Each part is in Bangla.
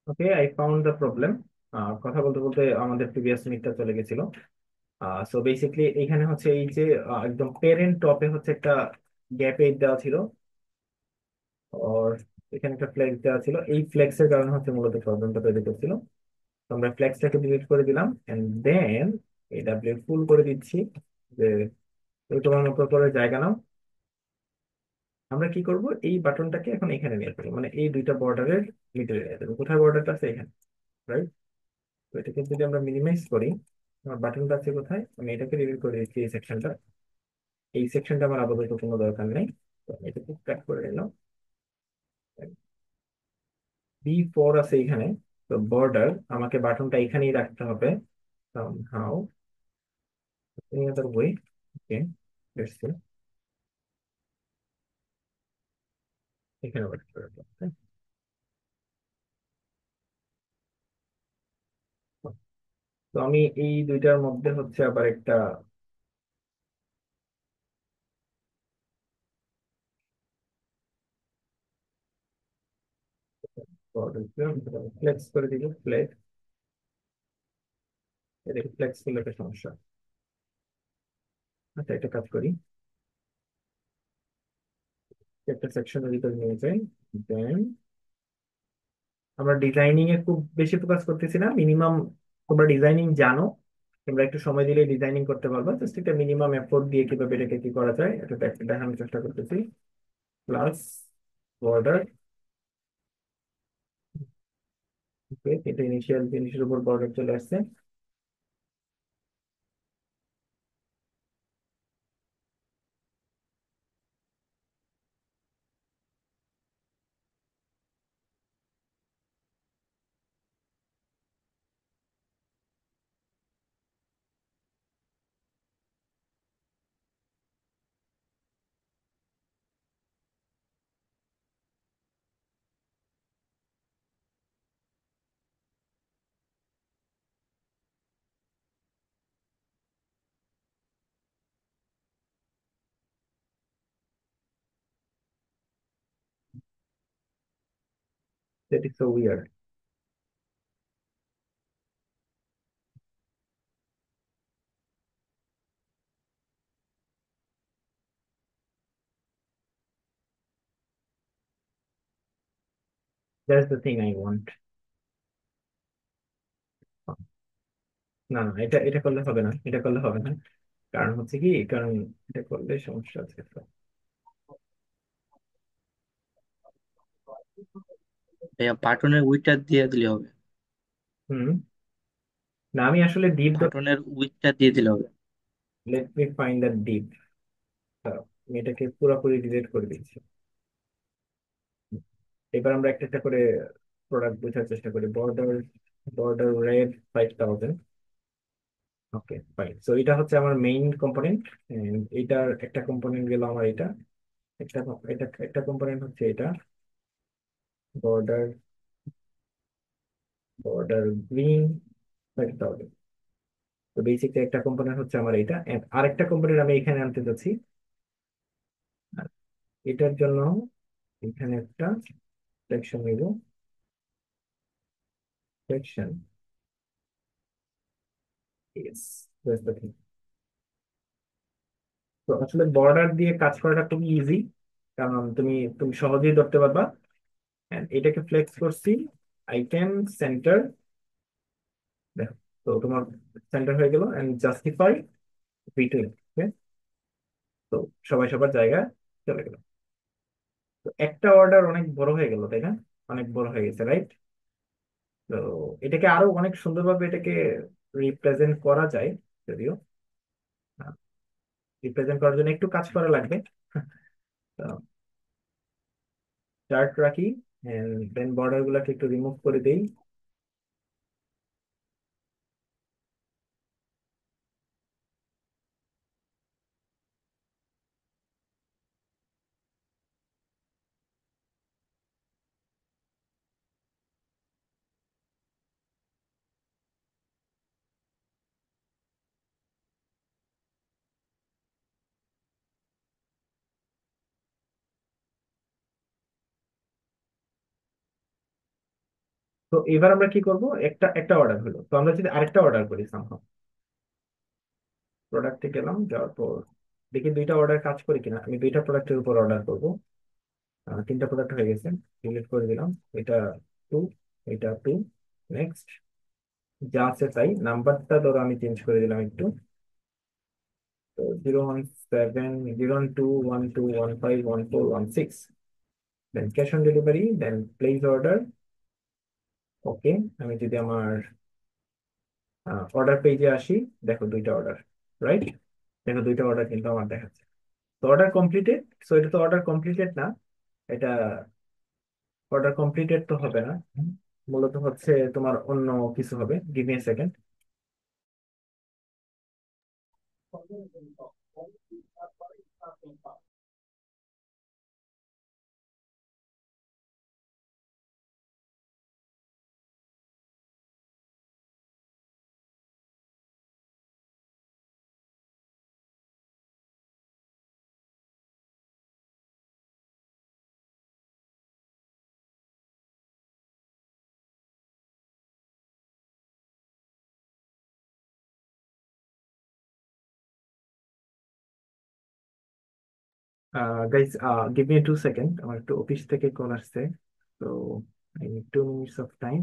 Okay, I found the problem. কথা বলতে বলতে আমাদের প্রিভিয়াস মিটটা চলে গেছিল। সো বেসিকলি এখানে হচ্ছে এই যে একদম পেরেন্ট টপে হচ্ছে একটা গ্যাপ এইট দেওয়া ছিল, আর এখানে একটা ফ্লেক্স দেওয়া ছিল। এই ফ্লেক্সের কারণে হচ্ছে মূলত প্রবলেমটা তৈরি করছিল। তো আমরা ফ্লেক্সটাকে ডিলিট করে দিলাম, এন্ড দেন এই ডাব্লিউ ফুল করে দিচ্ছি যে তুমি তোমার মতো করে জায়গা নাও। আমরা কি করব, এই বাটনটাকে এখন এখানে নিয়ে আসবো, মানে এই দুইটা বর্ডারের মিডলে নিয়ে যাবো। কোথায় বর্ডারটা আছে? এখানে, রাইট? তো এটাকে যদি আমরা মিনিমাইজ করি, আমার বাটনটা আছে কোথায়? আমি এটাকে রিভিল করে দিচ্ছি, এই সেকশনটা। এই সেকশনটা আমার আপাতত কোনো দরকার নেই, তো আমি এটাকে কাট করে নিলাম। বি4 আছে এখানে। তো বর্ডার আমাকে বাটনটা এখানেই রাখতে হবে somehow, any other way? Okay, let's see. এখানে রাখতে হবে, okay? তো আমি এই দুইটার মধ্যে হচ্ছে আবার একটা বর্ডার ফ্লেক্স করে দিব, ফ্লেক্স। এটা ফ্লেক্স করলে একটা সমস্যা। আচ্ছা, একটা কাজ করি, একটা সেকশনের ভিতরে নিয়ে যাই। দেন আমরা ডিজাইনিং এ খুব বেশি ফোকাস করতেছি না, মিনিমাম। তোমরা ডিজাইনিং জানো, তোমরা একটু সময় দিলে ডিজাইনিং করতে পারবা। জাস্ট একটা মিনিমাম এফোর্ট দিয়ে কিভাবে এটাকে কি করা যায় এটা একটা দেখানোর চেষ্টা করতেছি। প্লাস বর্ডার, এটা ইনিশিয়াল জিনিসের উপর বর্ডার চলে আসছে। That is so weird. That's the thing I want. না না, এটা এটা করলে হবে না, এটা করলে হবে না। কারণ হচ্ছে কি, কারণ এটা করলে সমস্যা আছে তো। ভাইয়া বাটনের উইডথটা দিয়ে দিলে হবে। হুম। না, আমি আসলে ডিপ ডট, বাটনের উইডথটা দিয়ে দিলে হবে। Let me find the deep. আমি এটাকে পুরোপুরি ডিলিট করে দিচ্ছি। এবার আমরা একটা একটা করে প্রোডাক্ট বোঝার চেষ্টা করি। Border, border red 5000। Okay fine. So এটা হচ্ছে আমার মেইন কম্পোনেন্ট। এটার একটা কম্পোনেন্ট গেল আমার এটা, একটা এটা একটা কম্পোনেন্ট হচ্ছে এটা, বর্ডার, বর্ডার গ্রিন 5000। তো বেসিকলি একটা কম্পোনেন্ট হচ্ছে আমার এটা, and আরেকটা কম্পোনেন্ট আমি এখানে আনতে চাচ্ছি। আর এটার জন্য এখানে একটা সেকশন নিব, section, yes, that's the thing. তো আসলে বর্ডার দিয়ে কাজ করাটা খুবই ইজি, কারণ তুমি তুমি সহজেই ধরতে পারবা। And এটাকে ফ্লেক্স করছি, আইটেম সেন্টার, দেখো। তো তোমার সেন্টার হয়ে গেল, এন্ড জাস্টিফাই বিটুইন। তো সবাই সবার জায়গায় চলে গেল। তো একটা অর্ডার অনেক বড় হয়ে গেল, তাই না? অনেক বড় হয়ে গেছে, রাইট? তো এটাকে আরো অনেক সুন্দরভাবে এটাকে রিপ্রেজেন্ট করা যায়, যদিও রিপ্রেজেন্ট করার জন্য একটু কাজ করা লাগবে। চার্ট রাখি, দেন বর্ডার গুলাকে একটু রিমুভ করে দেই। তো এবার আমরা কি করব, একটা একটা অর্ডার হলো, তো আমরা যদি আরেকটা অর্ডার করি সামহাও, প্রোডাক্টে গেলাম, যাওয়ার পর দেখি দুইটা অর্ডার কাজ করে কিনা। আমি দুইটা প্রোডাক্টের উপর অর্ডার করব। তিনটা প্রোডাক্ট হয়ে গেছে, ডিলিট করে দিলাম। এটা টু, এটা টু। নেক্সট, যা আছে তাই, নাম্বারটা ধরো আমি চেঞ্জ করে দিলাম একটু। তো 017, 01212151416, then cash on delivery, then place order. Okay, আমি যদি আমার অর্ডার পেজে আসি, দেখো দুইটা অর্ডার, রাইট? দেখো দুইটা অর্ডার কিন্তু আমার দেখাচ্ছে। তো অর্ডার কমপ্লিটেড। সো এটা তো অর্ডার কমপ্লিটেড না, এটা অর্ডার কমপ্লিটেড তো হবে না, মূলত হচ্ছে তোমার অন্য কিছু হবে। Give me a second. Guys, give me 2 second, আমার একটু অফিস থেকে কল আসছে। তো I need 2 minutes of time.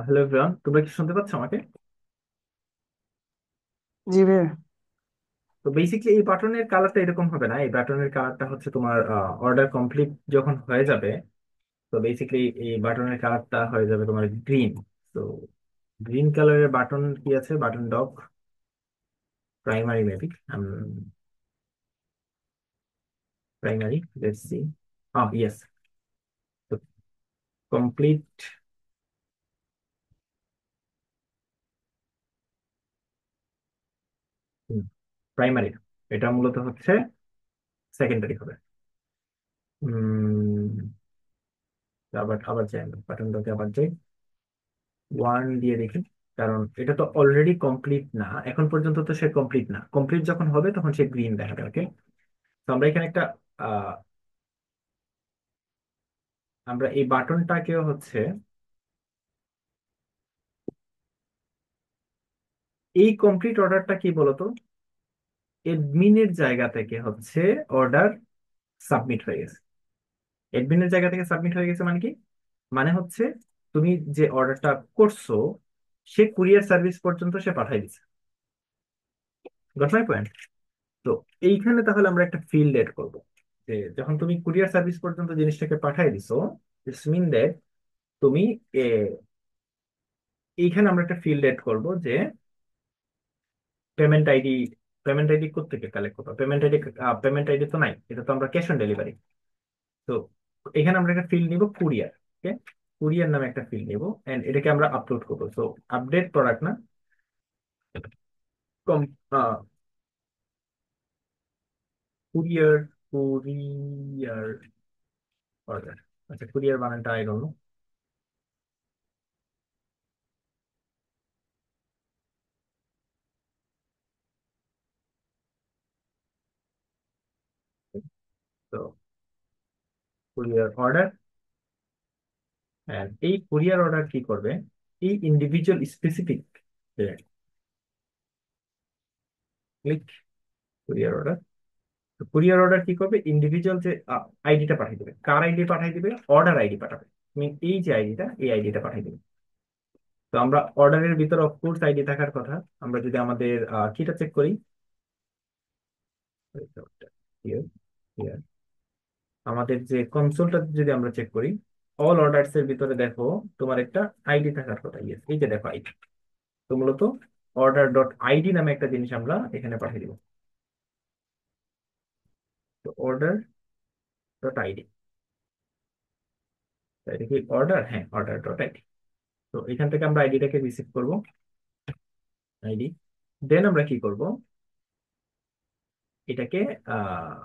Hello everyone, তোমরা কি শুনতে পাচ্ছ আমাকে? জি ভাইয়া। তো বেসিক্যালি এই বাটনের কালারটা এরকম হবে না, এই বাটনের কালারটা হচ্ছে তোমার অর্ডার কমপ্লিট যখন হয়ে যাবে, তো বেসিক্যালি এই বাটনের কালারটা হয়ে যাবে তোমার গ্রিন। তো গ্রিন কালারের বাটন কি আছে, button doc primary maybe, primary, let's see. Yes. তো কমপ্লিট প্রাইমারি, এটা মূলত হচ্ছে সেকেন্ডারি হবে। উম, আবার আবার যাই, বাটনটাকে আবার যাই, 1 দিয়ে দেখি। কারণ এটা তো অলরেডি কমপ্লিট না, এখন পর্যন্ত তো সে কমপ্লিট না, কমপ্লিট যখন হবে তখন সে গ্রিন দেখাবে। ওকে, তো আমরা এখানে একটা আহ, আমরা এই বাটনটাকেও হচ্ছে এই কমপ্লিট অর্ডারটা কি বলতো, এডমিনের জায়গা থেকে হচ্ছে অর্ডার সাবমিট হয়ে গেছে। এডমিনের জায়গা থেকে সাবমিট হয়ে গেছে মানে কি, মানে হচ্ছে তুমি যে অর্ডারটা করছো সে কুরিয়ার সার্ভিস পর্যন্ত সে পাঠাই দিচ্ছে। Got my point? তো এইখানে তাহলে আমরা একটা ফিল্ড এড করবো, যে যখন তুমি কুরিয়ার সার্ভিস পর্যন্ত জিনিসটাকে পাঠাই দিছো, ইটস মিন দ্যাট তুমি এ, এইখানে আমরা একটা ফিল্ড এড করবো যে পেমেন্ট আইডি। পেমেন্ট আইডি কোথেকে কালেক্ট করবো? পেমেন্ট আইডি, পেমেন্ট আইডি তো নাই, এটা তো আমরা ক্যাশ অন ডেলিভারি। তো এখানে আমরা একটা ফিল্ড নিব কুরিয়ার। ওকে, কুরিয়ার নামে একটা ফিল্ড নিব, এন্ড এটাকে আমরা আপলোড করবো। সো আপডেট প্রোডাক্ট না, কম কুরিয়ার, কুরিয়ার অর্ডার। আচ্ছা, কুরিয়ার বানানটা আই ডোন্ট নো। তো কুরিয়ার অর্ডার, এই কুরিয়ার অর্ডার কি করবে, এই individual specific click courier order. তো কুরিয়ার অর্ডার কি করবে, ইন্ডিভিজুয়াল যে আইডিটা পাঠিয়ে দেবে, কার আইডি পাঠিয়ে দিবে, অর্ডার আইডি পাঠাবে। তুমি এই যে আইডিটা, এই আইডিটা পাঠিয়ে দিবে। তো আমরা অর্ডারের ভিতরে অফকোর্স আইডি থাকার কথা। আমরা যদি আমাদের কিটা চেক করি, Here, here, আমাদের যে কনসোলটা যদি আমরা চেক করি, অল অর্ডারস এর ভিতরে দেখো তোমার একটা আইডি থাকার কথা। ইয়েস, এই যে দেখো আইডি। তো মূলত অর্ডার ডট আইডি নামে একটা জিনিস আমরা এখানে পাঠিয়ে দিব। তো অর্ডার ডট আইডি, এটা কি অর্ডার? হ্যাঁ, অর্ডার ডট আইডি। তো এখান থেকে আমরা আইডিটাকে রিসিভ করব, আইডি। দেন আমরা কি করব, এটাকে আহ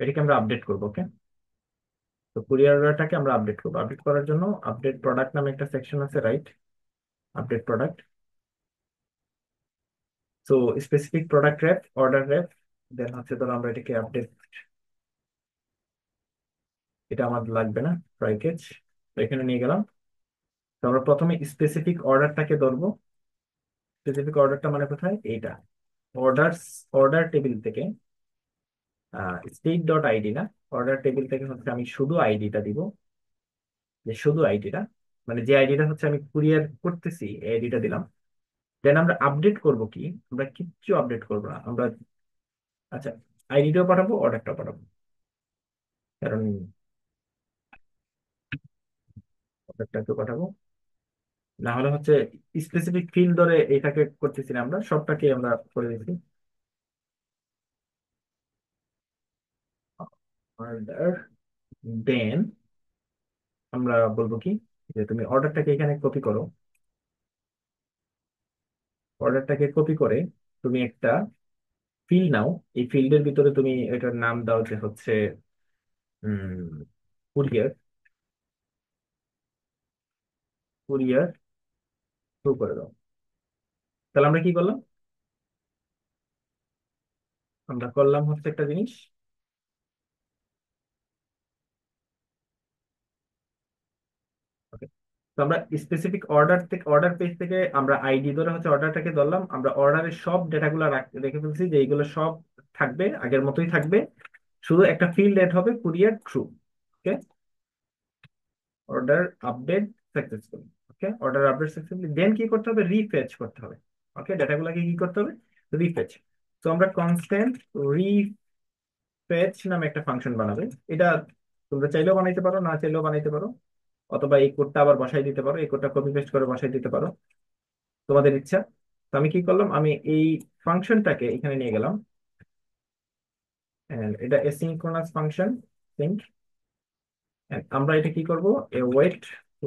এটাকে আমরা আপডেট করবো। ওকে, তো কুরিয়ার অর্ডারটাকে আমরা আপডেট করবো। আপডেট করার জন্য আপডেট প্রোডাক্ট নামে একটা সেকশন আছে, right? Update product. So specific product wrap, order wrap. Then হচ্ছে ধরো আমরা এটাকে আপডেট, এটা আমার লাগবে না, ট্রাই কেচ। তো এখানে নিয়ে গেলাম। তো আমরা প্রথমে স্পেসিফিক অর্ডারটাকে ধরবো। স্পেসিফিক অর্ডারটা মানে কোথায়, এইটা অর্ডার, অর্ডার টেবিল থেকে, স্টেট ডট আইডি না, অর্ডার টেবিল থেকে হচ্ছে আমি শুধু আইডিটা দিব, যে শুধু আইডিটা, মানে যে আইডিটা হচ্ছে আমি কুরিয়ার করতেছি, এই আইডিটা দিলাম। দেন আমরা আপডেট করব কি, আমরা কিচ্ছু আপডেট করবো না আমরা। আচ্ছা, আইডিটাও পাঠাবো, অর্ডারটাও পাঠাবো, কারণ অর্ডারটাকে পাঠাবো। না হলে হচ্ছে স্পেসিফিক ফিল্ড ধরে এটাকে করতেছি না, আমরা সবটাকে আমরা করে দিচ্ছি অর্ডার। দেন আমরা বলবো কি, যে তুমি অর্ডারটাকে এখানে কপি করো। অর্ডারটাকে কপি করে তুমি একটা ফিল্ড নাও। এই ফিল্ডের ভিতরে তুমি এটার নাম দাও যে হচ্ছে কুরিয়ার, কুরিয়ার থ্রু করে দাও। তাহলে আমরা কি করলাম, আমরা করলাম হচ্ছে একটা জিনিস। Okay, তো আমরা স্পেসিফিক অর্ডার থেকে, অর্ডার পেজ থেকে আমরা আইডি ধরে হচ্ছে অর্ডারটাকে ধরলাম। আমরা অর্ডারের সব ডেটাগুলো রেখে ফেলছি, যে এইগুলো সব থাকবে, আগের মতোই থাকবে। শুধু একটা ফিল্ড এড হবে কুরিয়ার থ্রু। ওকে, অর্ডার আপডেট সাকসেসফুলি। ওকে, অর্ডার আপডেট সাকসেসফুলি। দেন কি করতে হবে, রিফেচ করতে হবে। ওকে, ডেটাগুলোকে কি করতে হবে, রিফেচ। তো আমরা কনস্ট্যান্ট রিফেচ নামে একটা ফাংশন বানাবে। এটা তোমরা চাইলেও বানাইতে পারো, না চাইলেও বানাইতে পারো, অথবা এই কোডটা আবার বসাই দিতে পারো, এই কোডটা কপি পেস্ট করে বসাই দিতে পারো, তোমাদের ইচ্ছা। তো আমি কি করলাম, আমি এই ফাংশনটাকে এখানে নিয়ে গেলাম। And এটা এসিনক্রোনাস ফাংশন, সিঙ্ক। আমরা এটা কি করব, ওয়েট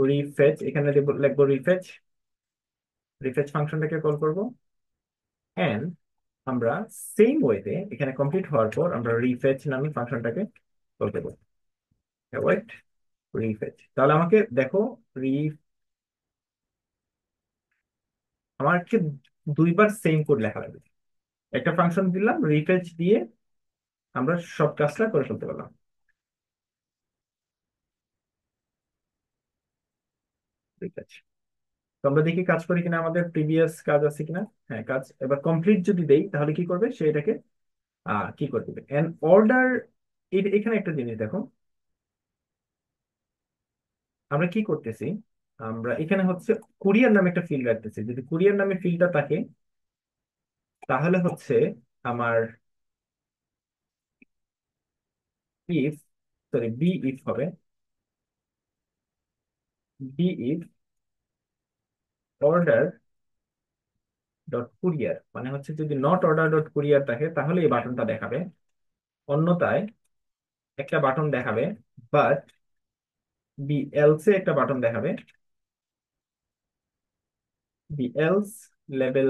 রিফেচ, এখানে লিখবো রিফেচ। রিফেচ ফাংশনটাকে কল করব। এন্ড আমরা সেম ওয়েতে এখানে কমপ্লিট হওয়ার পর আমরা রিফেচ নামে ফাংশনটাকে কল করবো। ওয়েট রিফেচ, তাহলে আমাকে দেখো, রি আমাকে দুইবার সেম কোড লেখা লাগবে। একটা ফাংশন দিলাম, রিফেচ দিয়ে আমরা সব কাজটা করে ফেলতে পারলাম। ঠিক আছে, তো আমরা দেখি কাজ করি কিনা, আমাদের প্রিভিয়াস কাজ আছে কিনা। হ্যাঁ, কাজ এবার কমপ্লিট যদি দেই, তাহলে কি করবে সে, এটাকে কি করে দিবে, এন অর্ডার। এখানে একটা জিনিস দেখো, আমরা কি করতেছি, আমরা এখানে হচ্ছে কুরিয়ার নামে একটা ফিল্ড রাখতেছি। যদি কুরিয়ার নামে ফিল্ডটা থাকে, তাহলে হচ্ছে আমার ইফ, সরি বি ইফ হবে, v if order dot courier, মানে হচ্ছে যদি নট অর্ডার ডট কুরিয়ার থাকে, তাহলে এই বাটনটা দেখাবে। অন্যথায় একটা বাটন দেখাবে, বাট বি এলসে একটা বাটন দেখাবে। V else level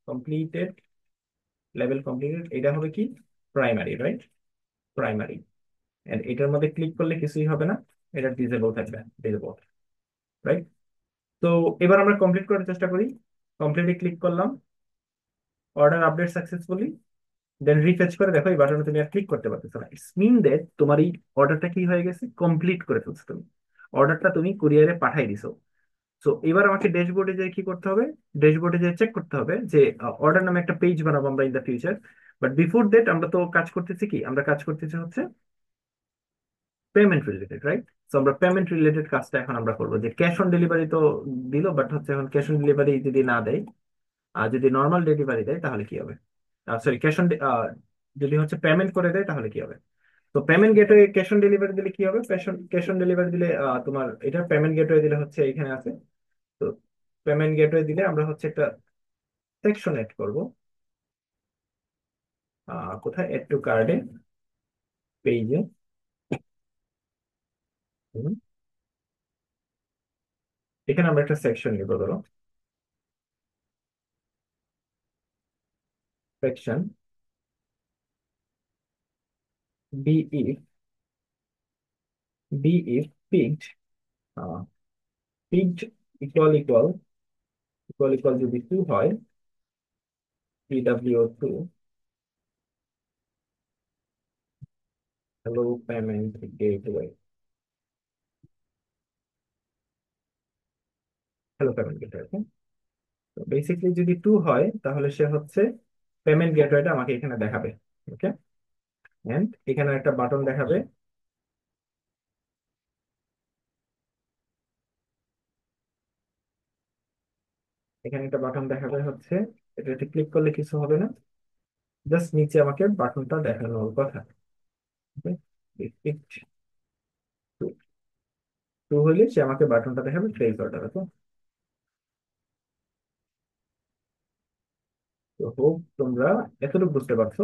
completed, level completed, এটা হবে কি, প্রাইমারি, রাইট? প্রাইমারি। এন্ড এটার মধ্যে ক্লিক করলে কিছুই হবে না, এটা ডিসেবল থাকবে, ডিসেবল, রাইট? তো এবার আমরা কমপ্লিট করার চেষ্টা করি। কমপ্লিটে ক্লিক করলাম, অর্ডার আপডেট সাকসেসফুলি। দেন রিফ্রেশ করে দেখো, এই বাটনে তুমি আর ক্লিক করতে পারতেছো না। ইটস মিন দ্যাট তোমার এই অর্ডারটা কি হয়ে গেছে, কমপ্লিট করে ফেলছো তুমি। অর্ডারটা তুমি কুরিয়ারে পাঠাই দিছো। সো এবার আমাকে ড্যাশবোর্ডে যে কি করতে হবে, ড্যাশবোর্ডে যে চেক করতে হবে যে অর্ডার নামে একটা পেজ বানাবো আমরা in the future. But before that আমরা তো কাজ করতেছি কি, আমরা কাজ করতেছি হচ্ছে পেমেন্ট রিলেটেড, রাইট? তো আমরা পেমেন্ট রিলেটেড কাজটা এখন আমরা করবো, যে ক্যাশ অন ডেলিভারি তো দিল, বাট হচ্ছে এখন ক্যাশ অন ডেলিভারি যদি না দেয়, আর যদি নর্মাল ডেলিভারি দেয় তাহলে কি হবে, সরি ক্যাশ অন, যদি হচ্ছে পেমেন্ট করে দেয় তাহলে কি হবে। তো payment gateway cash on delivery দিলে কি হবে, ক্যাশ অন ডেলিভারি দিলে তোমার এটা পেমেন্ট গেটওয়ে দিলে হচ্ছে এখানে আছে। তো পেমেন্ট গেটওয়ে দিলে আমরা হচ্ছে একটা সেকশন এড করবো, কোথায়, এড টু কার্ডে, পেজে, এখানে আমরা একটা সেকশন নিব ধরো, section v if, v if picked, picked equal equal equal equal যদি টু হয়, PW two, hello payment gateway, hello payment gateway. তো বেসিকলি যদি টু হয় তাহলে সে হচ্ছে পেমেন্ট গেটওয়েটা আমাকে এখানে দেখাবে। ওকে, এন্ড এখানে একটা বাটন দেখাবে, এখানে একটা বাটন দেখাবে হচ্ছে, এটাতে ক্লিক করলে কিছু হবে না, জাস্ট নিচে আমাকে বাটনটা দেখানোর কথা। টু, টু হলে সে আমাকে বাটনটা দেখাবে প্লেস অর্ডার। তো তো হোপ তোমরা এতটুকু বুঝতে পারছো।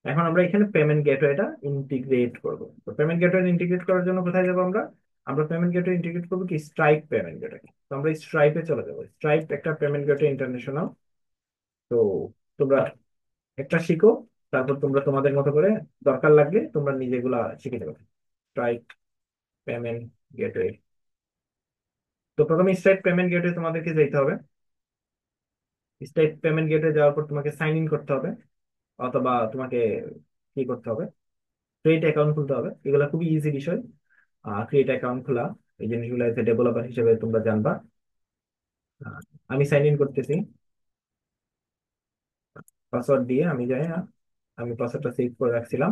এখন আমরা এখানে পেমেন্ট গেটওয়েটা ইন্টিগ্রেট করব। তো পেমেন্ট গেটওয়ে ইন্টিগ্রেট করার জন্য কোথায় যাবো আমরা, আমরা পেমেন্ট গেটওয়ে ইন্টিগ্রেট করবো কি স্ট্রাইপ পেমেন্ট গেটওয়ে। তো আমরা স্ট্রাইপে চলে যাবো, স্ট্রাইপ একটা পেমেন্ট গেটওয়ে ইন্টারন্যাশনাল। তো তোমরা একটা শিখো, তারপর তোমরা তোমাদের মতো করে দরকার লাগলে তোমরা নিজেগুলা শিখে যাবে। Stripe payment gateway. তো প্রথমে স্ট্রাইপ পেমেন্ট গেটওয়ে তোমাদেরকে যেতে হবে। স্ট্রাইপ পেমেন্ট গেটওয়ে যাওয়ার পর তোমাকে সাইন ইন করতে হবে, অথবা তোমাকে কি করতে হবে, ক্রিয়েট অ্যাকাউন্ট খুলতে হবে। এগুলো খুবই ইজি বিষয়, ক্রিয়েট অ্যাকাউন্ট খোলা, এই জিনিসগুলো ডেভেলপার হিসেবে তোমরা জানবা। আহ, আমি সাইন ইন করতেছি পাসওয়ার্ড দিয়ে, আমি যাই, আমি পাসওয়ার্ডটা সেভ করে রাখছিলাম।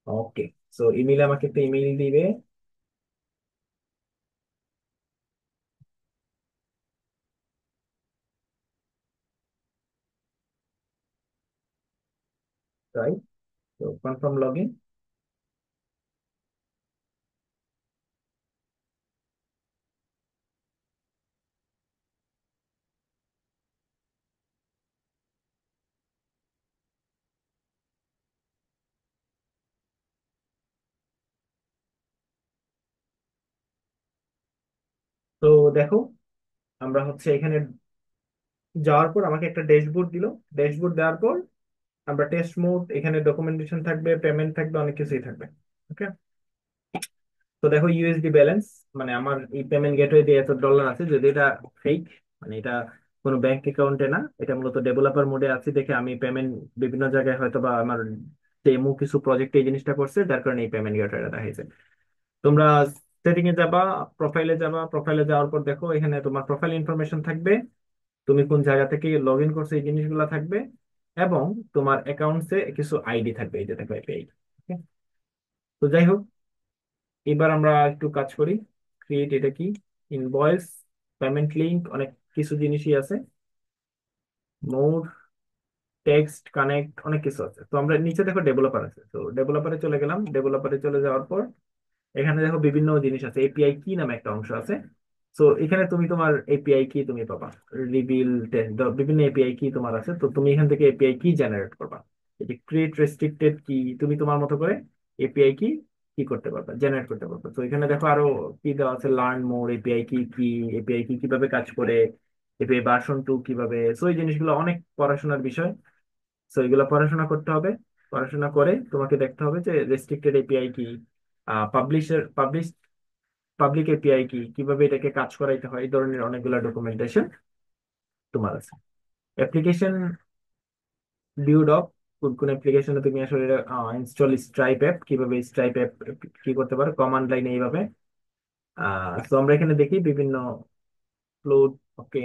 ওকে, সো ইমেইলে আমাকে একটা ইমেইল দিবে, রাইট? তো কনফার্ম লগ ইন। তো দেখো, আমরা হচ্ছে এখানে যাওয়ার পর আমাকে একটা ড্যাশবোর্ড দিল। ড্যাশবোর্ড দেওয়ার পর আমরা টেস্ট মোড, এখানে ডকুমেন্টেশন থাকবে, পেমেন্ট থাকবে, অনেক কিছুই থাকবে। ওকে, তো দেখো ইউএসডি ব্যালেন্স, মানে আমার এই পেমেন্ট গেটওয়ে দিয়ে এত ডলার আছে, যদি এটা ফেক, মানে এটা কোনো ব্যাংক অ্যাকাউন্টে না, এটা মূলত ডেভেলপার মোডে আছে দেখে আমি পেমেন্ট বিভিন্ন জায়গায় হয়তো বা আমার ডেমো কিছু প্রজেক্টে এই জিনিসটা করছে, যার কারণে এই পেমেন্ট গেটওয়েটা দেখাইছে। তোমরা সেটিং এ যাবা, প্রোফাইলে যাবা, প্রোফাইলে যাওয়ার পর দেখো এখানে তোমার প্রোফাইল ইনফরমেশন থাকবে, তুমি কোন জায়গা থেকে লগ ইন করছো এই জিনিসগুলো থাকবে, এবং তোমার অ্যাকাউন্টসে কিছু আইডি থাকবে, এই যে দেখো এপিআই। তো যাই হোক, এবার আমরা একটু কাজ করি। ক্রিয়েট, এটা কি, ইনভয়েস, পেমেন্ট লিংক, অনেক কিছু জিনিসই আছে, মোর, টেক্সট কানেক্ট, অনেক কিছু আছে। তো আমরা নিচে দেখো ডেভেলপার আছে, তো ডেভেলপারে চলে গেলাম। ডেভেলপারে চলে যাওয়ার পর এখানে দেখো বিভিন্ন জিনিস আছে, এপিআই কি নামে একটা অংশ আছে। সো এখানে তুমি তোমার এপিআই কি তুমি পাবা, রিভিল, বিভিন্ন এপিআই কি তোমার আছে, তো তুমি এখান থেকে এপিআই কি জেনারেট করবা। এই যে ক্রিয়েট রেস্ট্রিক্টেড কি, তুমি তোমার মতো করে এপিআই কি কি করতে পারবা, জেনারেট করতে পারবা। তো এখানে দেখো আরো কি দেওয়া আছে, লার্ন মোর, এপিআই কি কি, এপিআই কি কিভাবে কাজ করে, এপিআই ভার্সন 2 কিভাবে। সো এই জিনিসগুলো অনেক পড়াশোনার বিষয়। সো এগুলো পড়াশোনা করতে হবে। পড়াশোনা করে তোমাকে দেখতে হবে যে রেস্ট্রিক্টেড এপিআই কি, পাবলিশ পাবলিক এপিআই কি, কিভাবে এটাকে কাজ করাইতে হয়, এই ধরনের অনেকগুলো ডকুমেন্টেশন তোমার আছে। অ্যাপ্লিকেশন বিল্ড অফ, কোন কোন অ্যাপ্লিকেশনে তুমি আসলে ইনস্টল স্ট্রাইপ অ্যাপ, কিভাবে স্ট্রাইপ অ্যাপ কি করতে পারো কমান্ড লাইনে এইভাবে। তো আমরা এখানে দেখি বিভিন্ন ফ্লোট। ওকে,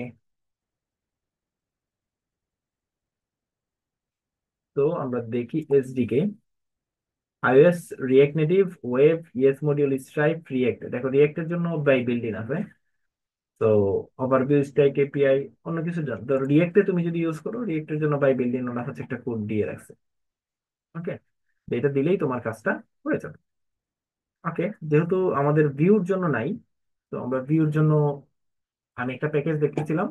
তো আমরা দেখি SDK, iOS, react native, web, ES module, stripe, react. দেখো রিয়েক্টের জন্য বাই বিল্ডিং আছে। তো ওভারভিউ, স্ট্যাক এপিআই, অন্য কিছু জানো তো রিয়েক্টে তুমি যদি ইউজ করো, রিয়েক্টের জন্য বাই বিল্ডিং ওরা হচ্ছে একটা কোড দিয়ে রাখছে। ওকে, এটা দিলেই তোমার কাজটা হয়ে যাবে। ওকে, যেহেতু আমাদের ভিউর জন্য নাই, তো আমরা ভিউর জন্য আমি একটা প্যাকেজ দেখতেছিলাম।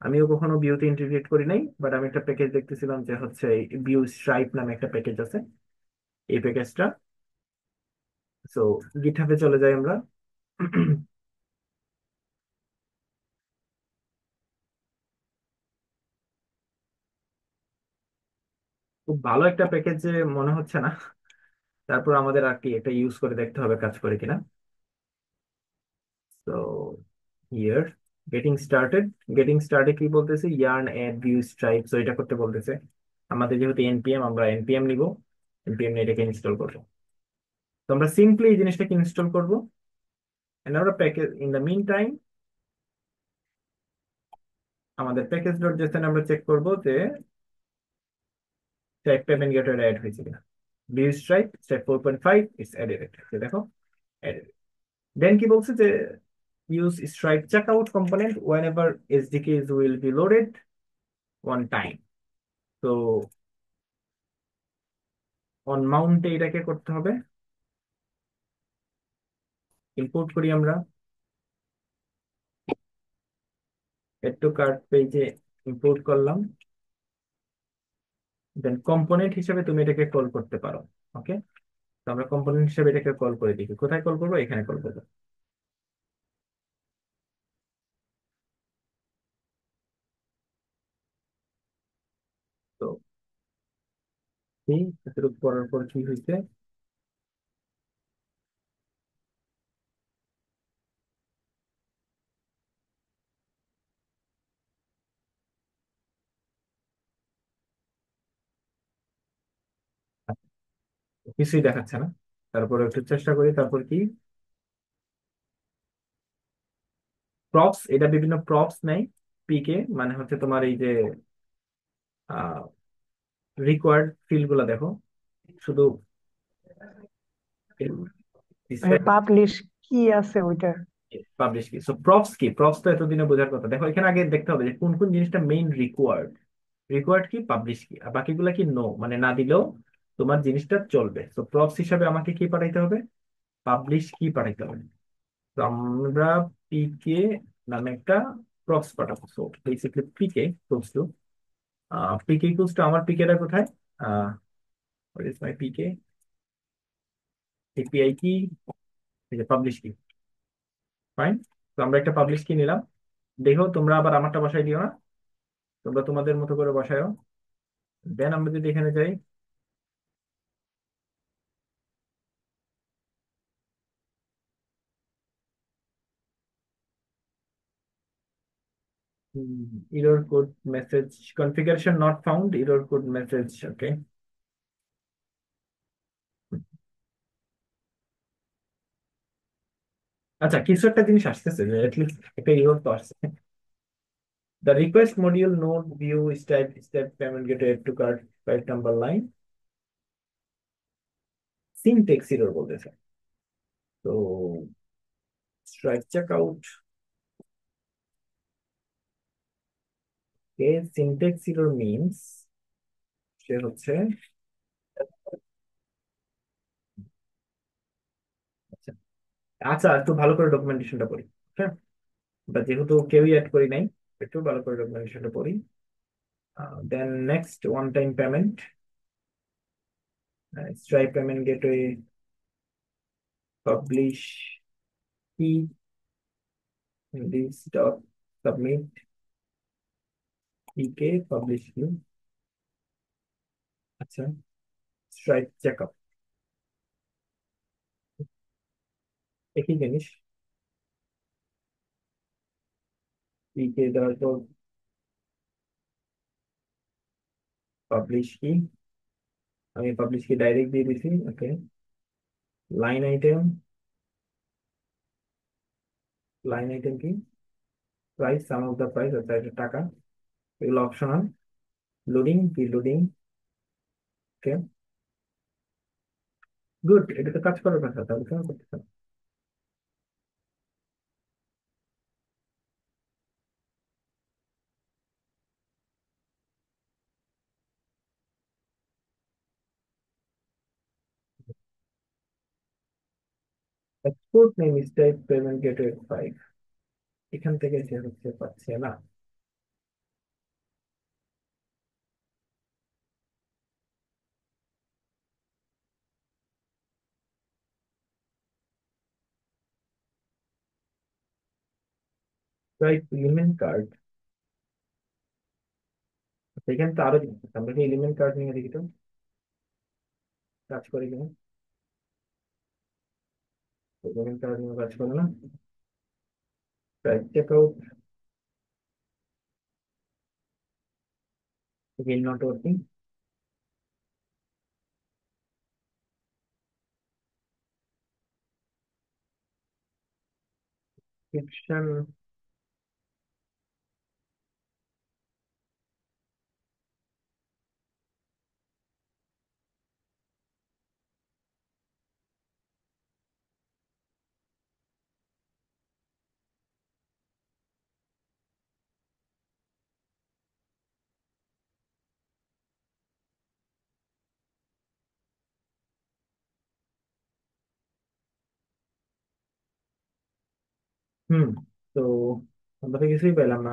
আমিও কখনো ভিউতে ইন্টিগ্রেট করি নাই, বাট আমি একটা প্যাকেজ দেখতেছিলাম যে হচ্ছে ভিউ স্ট্রাইপ নামে একটা প্যাকেজ আছে, এই প্যাকেজটা। সো গিটহাবে চলে যাই আমরা। খুব ভালো একটা প্যাকেজ যে মনে হচ্ছে না। তারপর আমাদের আর কি এটা ইউজ করে দেখতে হবে কাজ করে কিনা। তো হিয়ার, গেটিং স্টার্টে কি বলতেছে, ইয়ার্ন এড ভিউ স্ট্রাইপ, তো এটা করতে বলতেছে। আমাদের যেহেতু এনপিএম, আমরা এনপিএম নিব, এনপিএম নিয়ে এটাকে ইনস্টল করবো। তো আমরা সিম্পলি এই জিনিসটাকে ইনস্টল করবো। এন্ড আমরা package in the mean time আমাদের প্যাকেজ ডট জেসন আমরা চেক করবো যে স্ট্রাইপ পেমেন্ট গেটওয়ে অ্যাড হয়েছে কিনা। View stripe stripe 4.5 it's added, দেখো অ্যাডেড। দেন কি বলছে যে use stripe checkout component whenever SDKs will be loaded one time. তো অন মাউন্টে এটাকে করতে হবে, ইম্পোর্ট করি আমরা এড টু কার্ট পেজে, ইম্পোর্ট করলাম। দেন কম্পোনেন্ট হিসেবে তুমি এটাকে কল করতে পারো। ওকে, তো আমরা কম্পোনেন্ট হিসেবে এটাকে কল করে দেখি, কোথায় কল করবো, এখানে কল করবো। তো এতটুকু করার পর কি হয়েছে, কিছুই দেখাচ্ছে না। তারপরে একটু চেষ্টা করি, তারপর কি প্রপস, এটা বিভিন্ন প্রপস নেই। পিকে মানে হচ্ছে তোমার এই যে রিকোয়ার্ড ফিল্ড গুলা দেখো, শুধু মানে পাবলিশ কি আছে ওইটা? পাবলিশ কি, সো প্রপস কি, প্রপস তো এতদিনে বোঝার কথা। দেখো এখানে আগে দেখতে হবে যে কোন কোন জিনিসটা মেইন রিকোয়ার্ড। রিকোয়ার্ড কি, পাবলিশ কি, আর বাকিগুলা কি নো, মানে না দিলেও তোমার জিনিসটা চলবে। তো প্রপস হিসাবে আমাকে কি পাঠাইতে হবে, পাবলিশ কি পাঠাইতে হবে। তো আমরা পিকে নামে একটা প্রপস পাঠাবো। So basically PK equals to, PK equals to আমার পিকেটা কোথায়, ah what is my PK, API key, এই যে পাবলিশ কি। ফাইন, তো আমরা একটা পাবলিশ কি নিলাম। দেখো তোমরা আবার আমারটা বসাই দিও না, তোমরা তোমাদের মতো করে বসায়ও। দেন আমরা যদি এখানে যাই, error code message, configuration not found, error code message. Okay, আচ্ছা কিছু একটা জিনিস আসতেছে, যে অ্যাটলিস্ট একটা এরর তো আসছে। The request module node view Stripe step payment gateway to cart 5 number line syntax error বলতেছে। তো Stripe check out, syntax error means সে হচ্ছে, আচ্ছা আচ্ছা, একটু ভালো করে ডকুমেন্টেশনটা পড়ি। হ্যাঁ, বা যেহেতু কেউই অ্যাড করি নাই, একটু ভালো করে ডকুমেন্টেশনটা পড়ি। Then next one time payment, Stripe payment gateway publish key, this dot submit PK publish key. আচ্ছা, স্ট্রাইপ চেকআপ একই জিনিস, পিকে দেওয়ার পর পাবলিশ কি, আমি পাবলিশ কি ডাইরেক্ট দিয়ে দিছি। ওকে, লাইন আইটেম লাইন আইটেম কি? Price, some of the price, অর্থাৎ এটা টাকা। এগুলো অপশনাল। লোডিং কি? লোডিং। ওকে, গুড, এটা তো কাজ করার কথা, তাহলে কেন করতেছ? Export name style payment gateway 5, এখান থেকে সে হচ্ছে পাচ্ছে না। স্ট্রাইপ এলিমেন্ট কার্ড, এখানে তো আরো জিনিস আছে। আমরা কি এলিমেন্ট কার্ড নিয়ে দেখি তো কাজ করে কিনা। এলিমেন্ট কার্ড নিয়ে কাজ করে না। Stripe check out, again not working. Fiction, hmm, তো আমরা তো কিছুই পেলাম না।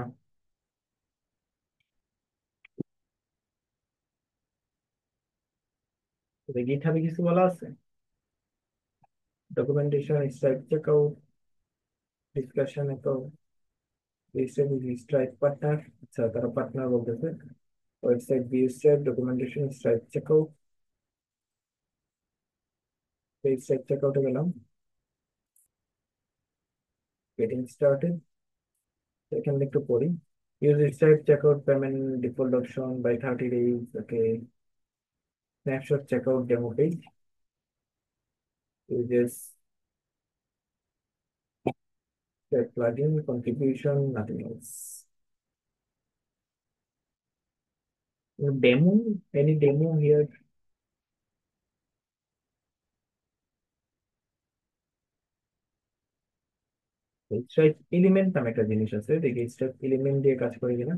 গিটহাবে কিছু বলা আছে? Documentation, stripe check out, discussion account, stripe partner. আচ্ছা, তারা পার্টনার বলতেছে। Website view, stripe documentation, stripe check out. এই স্ট্রাইপ চেক আউটে গেলাম, গেটিং স্টার্টেড, এখানে একটু পড়ি। Use stripe check out payment default option by 30 days, okay. Snapshot check out demo page, uses plugin contribution, nothing else. Demo, any demo here? Stripe element নামে একটা জিনিস আছে, দেখি স্ট্রাইপ এলিমেন্ট দিয়ে কাজ করে কিনা।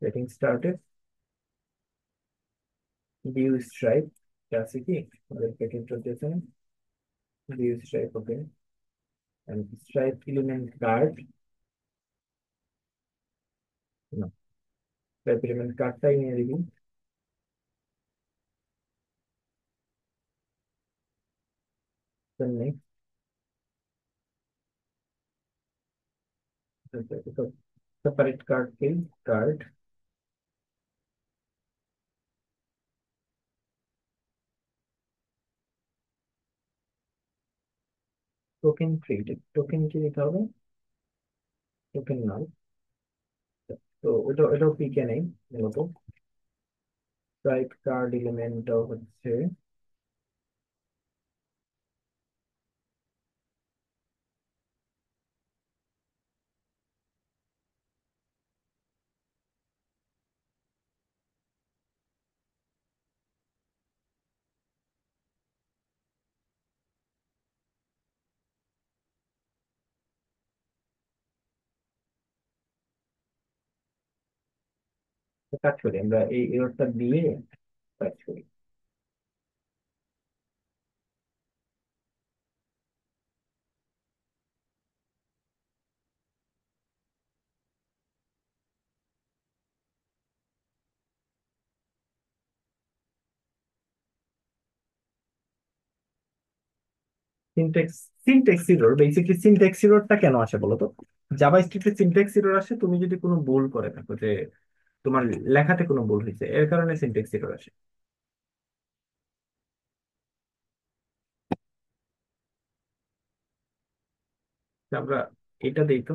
গেটিং স্টার্টেড, ভিউ স্ট্রাইপ আছে কি আমাদের প্যাকেজ চলতেছে। View stripe, okay. Stripe element card, না, স্ট্রাইপ এলিমেন্ট কার্ডটাই নিয়ে দেখি। Next, separate card fill, card token free, token কি দিতে হবে? Token now. তো ওটা এটাও পিকে নেই মূলত। স্ট্রাইপ কার্ড এলিমেন্টটাও হচ্ছে কাজ করি, আমরা এই এররটা দিয়ে কাজ করি। Syntax, syntax error, basically syntax এররটা কেন আসে বলো তো? জাভা স্ক্রিপ্টে সিনট্যাক্স এরর আসে তুমি যদি কোনো ভুল করে থাকো, যে তোমার লেখাতে কোনো ভুল হয়েছে, এর কারণে সিনট্যাক্স এরর আসে। তো আমরা এটা দিই তো,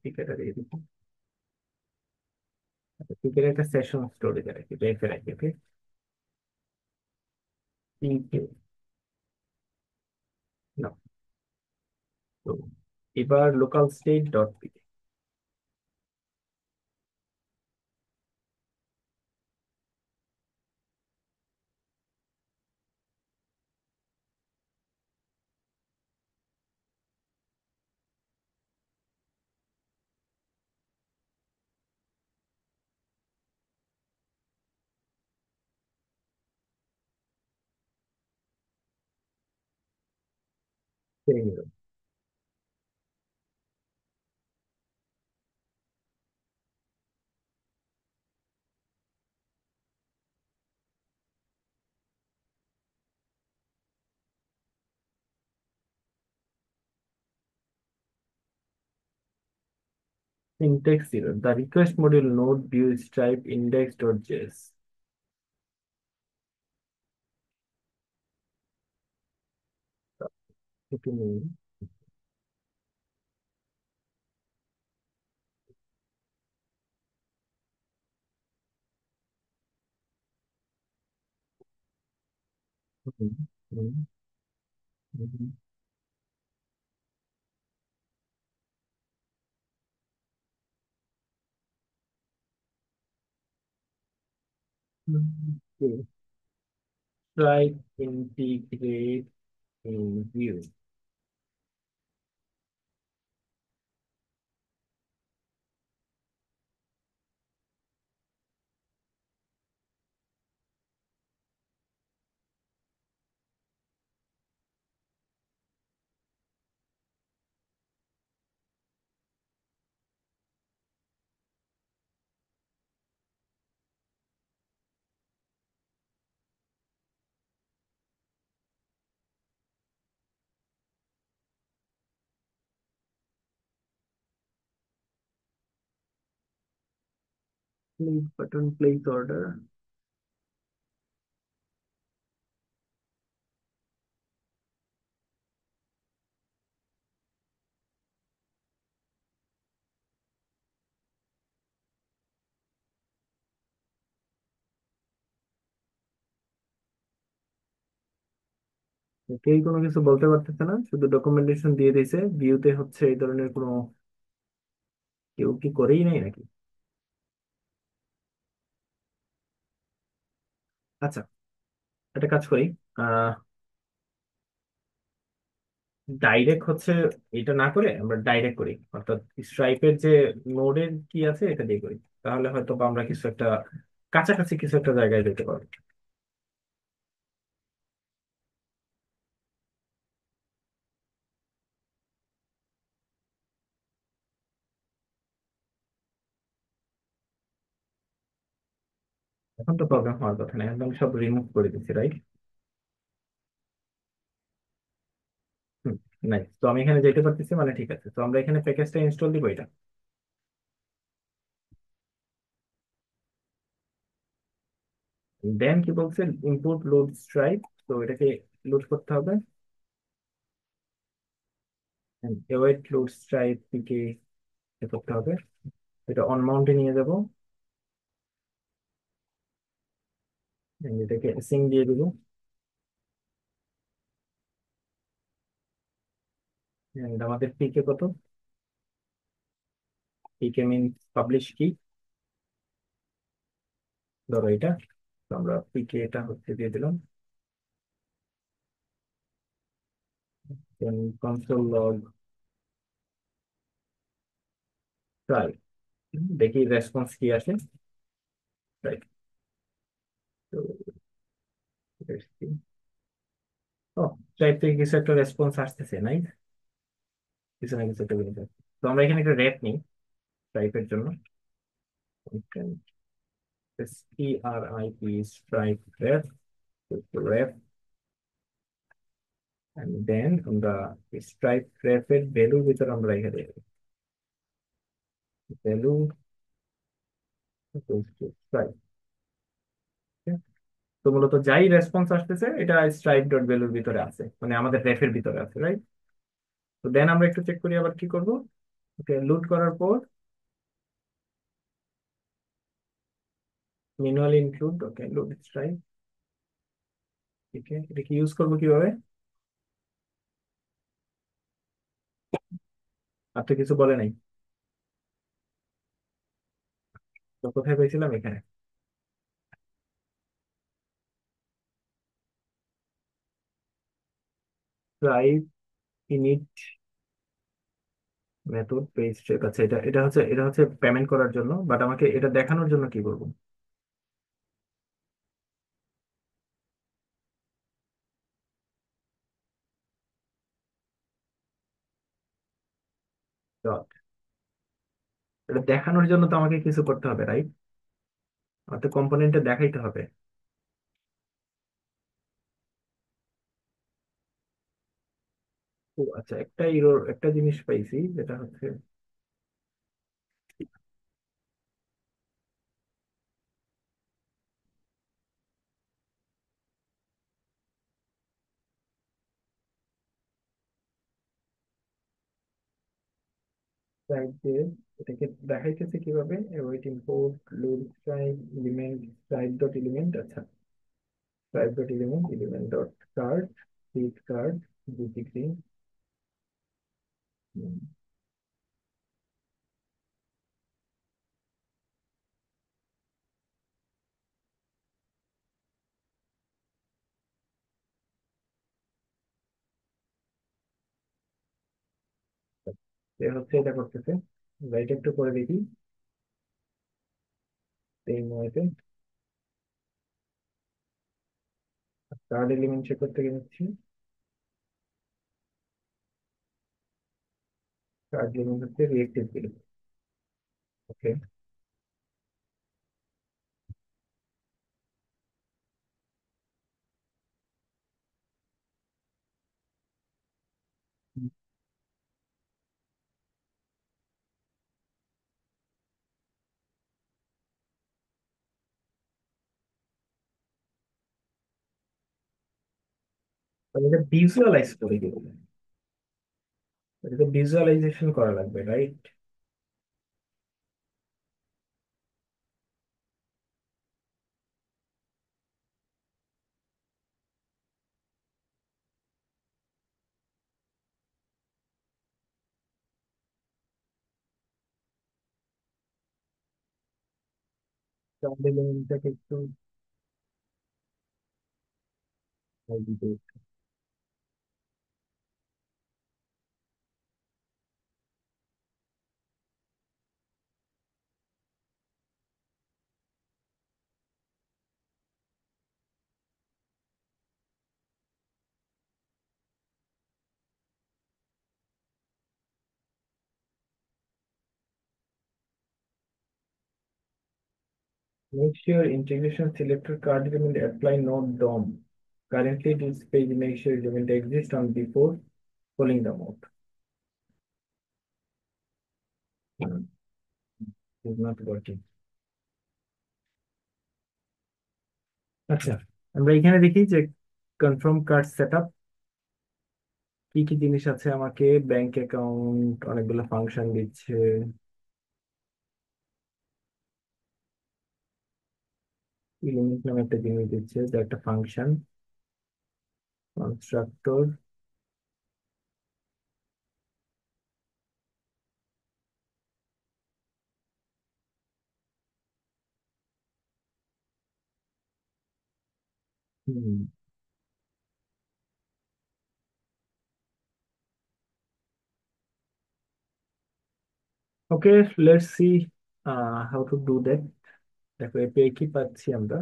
পিকেটা দিয়ে দিই। পিকের একটা সেশন স্টোরেজে রাখি, রেখে রাখি, ওকে। পিকে এবার local state dot P. Syntax error. The request module node view stripe index.js. It means okay. Stripe integrate in view. Please button place order. কেউ কোনো কিছু বলতে পারতেছে না, শুধু ডকুমেন্টেশন দিয়ে দিয়েছে। ভিউতে হচ্ছে এই ধরনের কোনো কেউ কি করেই নাই নাকি? আচ্ছা, একটা কাজ করি। আহ ডাইরেক্ট হচ্ছে এটা না করে আমরা ডাইরেক্ট করি, অর্থাৎ স্ট্রাইপের যে নোডের কি আছে এটা দিয়ে করি। তাহলে হয়তো বা আমরা কিছু একটা কাছাকাছি কিছু একটা জায়গায় যেতে পারবো। এখন তো প্রবলেম হওয়ার কথা না, একদম সব রিমুভ করে দিচ্ছি, রাইট? হুম, নাই তো আমি এখানে যেতে পারতেছি, মানে ঠিক আছে। তো আমরা এখানে প্যাকেজটা ইনস্টল দিব এটা। দেন কি বলছে, ইম্পোর্ট লোড স্ট্রাইপ। তো এটাকে লোড করতে হবে। এওয়েট লোড স্ট্রাইপ থেকে এ করতে হবে। এটা অন মাউন্টে নিয়ে যাব। And এটাকে সিং দিয়ে দিব। And আমাদের পিকে কত? পিকে মিন পাবলিশ কি, ধরো এটা। তো আমরা পিকে এটা হচ্ছে দিয়ে দিলাম। দেন কনসোল লগ ট্রাই, দেখি রেসপন্স কি আসে। রাইট। তো let's see. ও, ট্রাইব থেকে কিছু একটা রেসপন্স আসতেছে, নাই? কিছু না কিছু একটা বেরিয়ে যাচ্ছে। তো আমরা এখানে একটা র্যাপ নিই ট্রাইপের জন্য। STRIP stripe wrap, wrap. And then আমরা স্ট্রাইপ র্যাপের ভ্যালুর ভিতরে আমরা রেখে দেব ভ্যালু স্ট্রাইপ। তো মূলত যাই রেসপন্স আসতেছে এটা স্ট্রাইপ ডট ভ্যালুর ভিতরে আছে, মানে আমাদের র্যাপের ভিতরে আছে, রাইট? তো দেন আমরা একটু চেক করি আবার কি করব। ওকে, লুট করার পর ম্যানুয়ালি ইনক্লুড, ওকে লুট স্ট্রাইপ। ঠিক আছে, এটা কি ইউজ করবো কিভাবে? আর তো কিছু বলে নাই। তো কোথায় পেয়েছিলাম? এখানে। Try init method page check. আচ্ছা, এটা হচ্ছে পেমেন্ট করার জন্য, বাট আমাকে এটা দেখানোর জন্য কি করবো? Dot। এটা দেখানোর জন্য তো আমাকে কিছু করতে হবে, রাইট? আমার তো কম্পোনেন্টে দেখাইতে হবে। ও আচ্ছা, একটা ইরোর, একটা জিনিস পাইছি, যেটা হচ্ছে স্ট্রাইপ দিয়ে এটাকে দেখাইতেছে কিভাবে। Wait import load Stripe element Stripe dot element. আচ্ছা, Stripe dot element element dot card sit card GTC. হচ্ছে এটা করতেছে, রাইট একটু করে দেখি এই মুহূর্তে। কার্ড এলিমেন্ট চেক করতে গেছি। কার্ড এলিমেন্ট হচ্ছে রিয়েক্টিভ এলিমেন্ট। ওকে। তাহলে এটা ভিজুয়ালাইজ করে দিব, এটা ভিজুয়ালাইজেশন করা লাগবে, রাইট? কার্ড এলিমেন্টটাকে একটু make sure integration selector card element apply node DOM. Currently, this page make sure element exists on before pulling the mode. Is not working. আচ্ছা, আমরা এখানে দেখি যে কনফার্ম কার্ড সেটআপ কি কি জিনিস আছে। আমাকে ব্যাংক অ্যাকাউন্ট অনেকগুলো ফাংশন দিচ্ছে। এলিমেন্ট নামে একটা জিনিস দিচ্ছে, যে একটা function constructor. Okay, let's see how to do that. দেখো এপিআই কি পাচ্ছি আমরা।